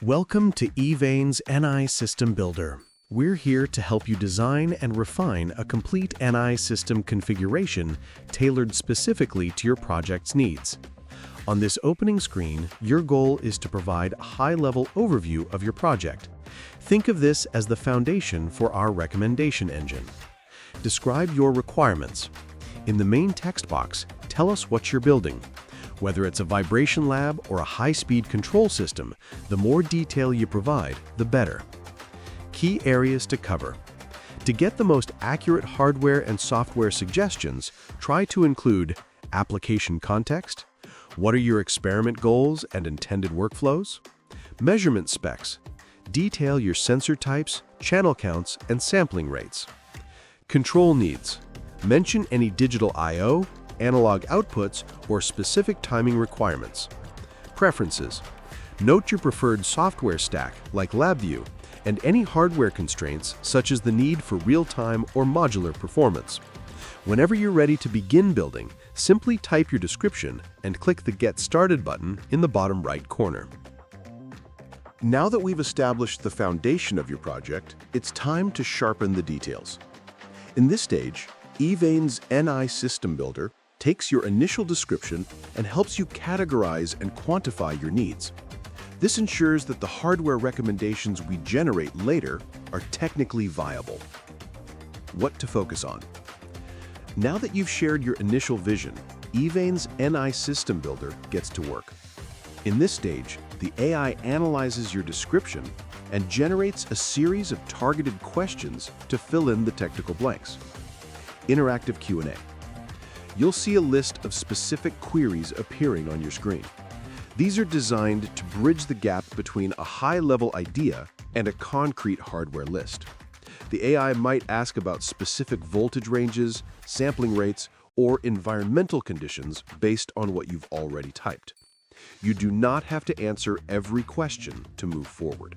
Welcome to YVAIN's NI System Builder. We're here to help you design and refine a complete NI system configuration tailored specifically to your project's needs. On this opening screen, your goal is to provide a high-level overview of your project. Think of this as the foundation for our recommendation engine. Describe your requirements. In the main text box, tell us what you're building. Whether it's a vibration lab or a high-speed control system, the more detail you provide, the better. Key areas to cover. To get the most accurate hardware and software suggestions, try to include application context, what are your experiment goals and intended workflows, measurement specs, detail your sensor types, channel counts, and sampling rates. Control needs. Mention any digital I/O, analog outputs, or specific timing requirements. Preferences. Note your preferred software stack, like LabVIEW, and any hardware constraints, such as the need for real-time or modular performance. Whenever you're ready to begin building, simply type your description and click the Get Started button in the bottom right corner. Now that we've established the foundation of your project, it's time to sharpen the details. In this stage, YVAIN's NI System Builder takes your initial description and helps you categorize and quantify your needs. This ensures that the hardware recommendations we generate later are technically viable. What to focus on? Now that you've shared your initial vision, YVAIN's NI System Builder gets to work. In this stage, the AI analyzes your description and generates a series of targeted questions to fill in the technical blanks. Interactive Q&A. You'll see a list of specific queries appearing on your screen. These are designed to bridge the gap between a high-level idea and a concrete hardware list. The AI might ask about specific voltage ranges, sampling rates, or environmental conditions based on what you've already typed. You do not have to answer every question to move forward.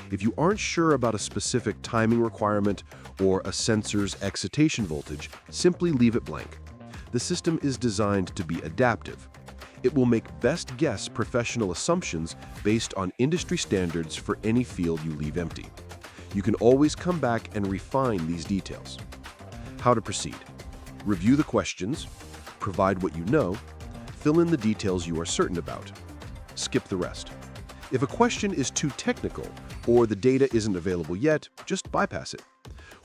If you aren't sure about a specific timing requirement or a sensor's excitation voltage, simply leave it blank. The system is designed to be adaptive. It will make best guess professional assumptions based on industry standards for any field you leave empty. You can always come back and refine these details. How to proceed. Review the questions, provide what you know, fill in the details you are certain about. Skip the rest. If a question is too technical or the data isn't available yet, just bypass it.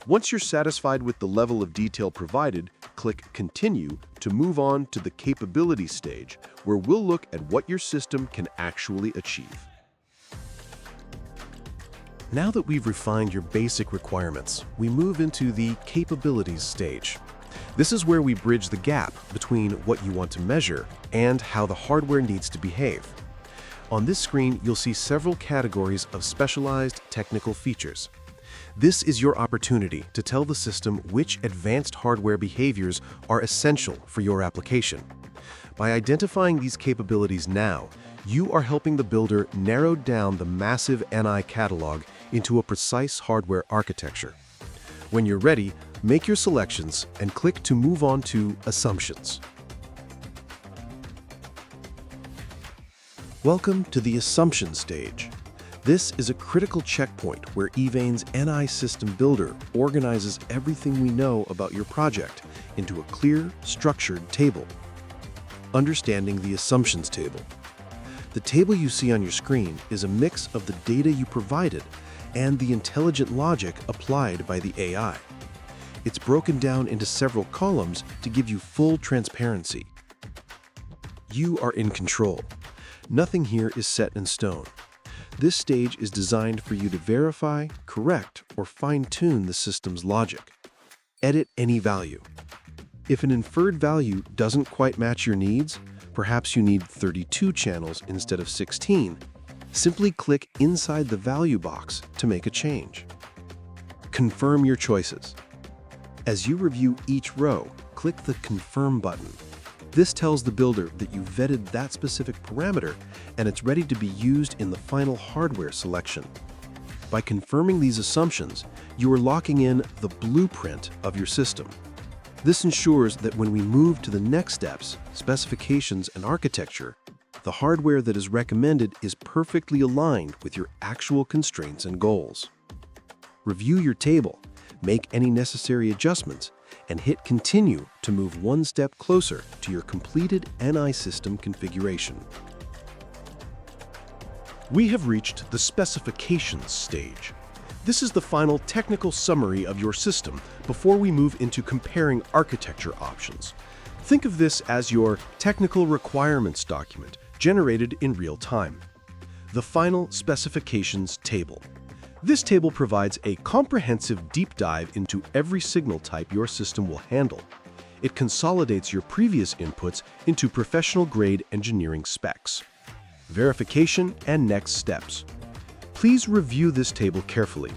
Once you're satisfied with the level of detail provided, click Continue to move on to the capabilities stage, where we'll look at what your system can actually achieve. Now that we've refined your basic requirements, we move into the capabilities stage. This is where we bridge the gap between what you want to measure and how the hardware needs to behave. On this screen, you'll see several categories of specialized technical features. This is your opportunity to tell the system which advanced hardware behaviors are essential for your application. By identifying these capabilities now, you are helping the builder narrow down the massive NI catalog into a precise hardware architecture. When you're ready, make your selections and click to move on to Assumptions. Welcome to the Assumption stage. This is a critical checkpoint where YVAIN's NI System Builder organizes everything we know about your project into a clear, structured table. Understanding the Assumptions table. The table you see on your screen is a mix of the data you provided and the intelligent logic applied by the AI. It's broken down into several columns to give you full transparency. You are in control. Nothing here is set in stone. This stage is designed for you to verify, correct, or fine-tune the system's logic. Edit any value. If an inferred value doesn't quite match your needs, perhaps you need 32 channels instead of 16, simply click inside the value box to make a change. Confirm your choices. As you review each row, click the Confirm button. This tells the builder that you vetted that specific parameter and it's ready to be used in the final hardware selection. By confirming these assumptions, you are locking in the blueprint of your system. This ensures that when we move to the next steps, specifications and architecture, the hardware that is recommended is perfectly aligned with your actual constraints and goals. Review your table, make any necessary adjustments, and hit Continue to move one step closer to your completed NI system configuration. We have reached the specifications stage. This is the final technical summary of your system before we move into comparing architecture options. Think of this as your technical requirements document generated in real time. The final specifications table. This table provides a comprehensive deep dive into every signal type your system will handle. It consolidates your previous inputs into professional-grade engineering specs. Verification and next steps. Please review this table carefully.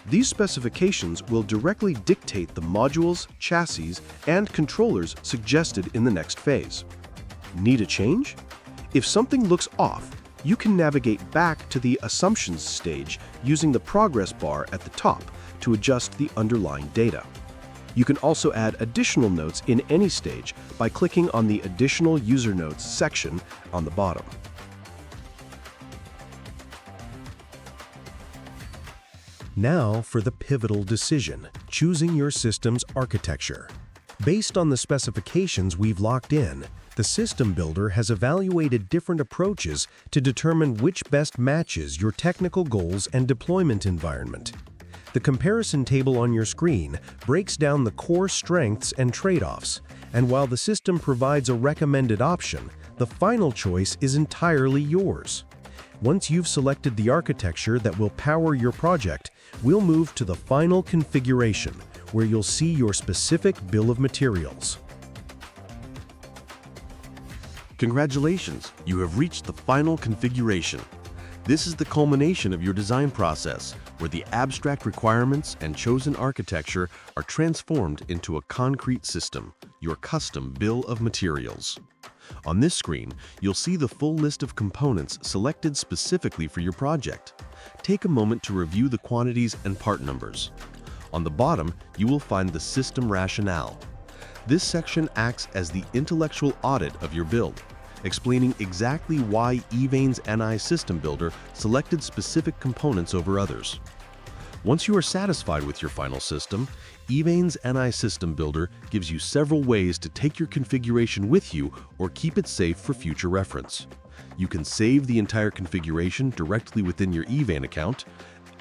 These specifications will directly dictate the modules, chassis, and controllers suggested in the next phase. Need a change? If something looks off, you can navigate back to the Assumptions stage using the progress bar at the top to adjust the underlying data. You can also add additional notes in any stage by clicking on the Additional User Notes section on the bottom. Now for the pivotal decision, choosing your system's architecture. Based on the specifications we've locked in, the system builder has evaluated different approaches to determine which best matches your technical goals and deployment environment. The comparison table on your screen breaks down the core strengths and trade-offs, and while the system provides a recommended option, the final choice is entirely yours. Once you've selected the architecture that will power your project, we'll move to the final configuration, where you'll see your specific bill of materials. Congratulations, you have reached the final configuration. This is the culmination of your design process, where the abstract requirements and chosen architecture are transformed into a concrete system, your custom bill of materials. On this screen, you'll see the full list of components selected specifically for your project. Take a moment to review the quantities and part numbers. On the bottom, you will find the system rationale. This section acts as the intellectual audit of your build, explaining exactly why YVAIN's NI System Builder selected specific components over others. Once you are satisfied with your final system, YVAIN's NI System Builder gives you several ways to take your configuration with you or keep it safe for future reference. You can save the entire configuration directly within your YVAIN account.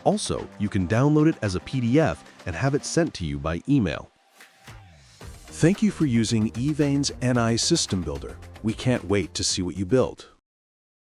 Also, you can download it as a PDF and have it sent to you by email. Thank you for using YVAIN's NI System Builder. We can't wait to see what you build.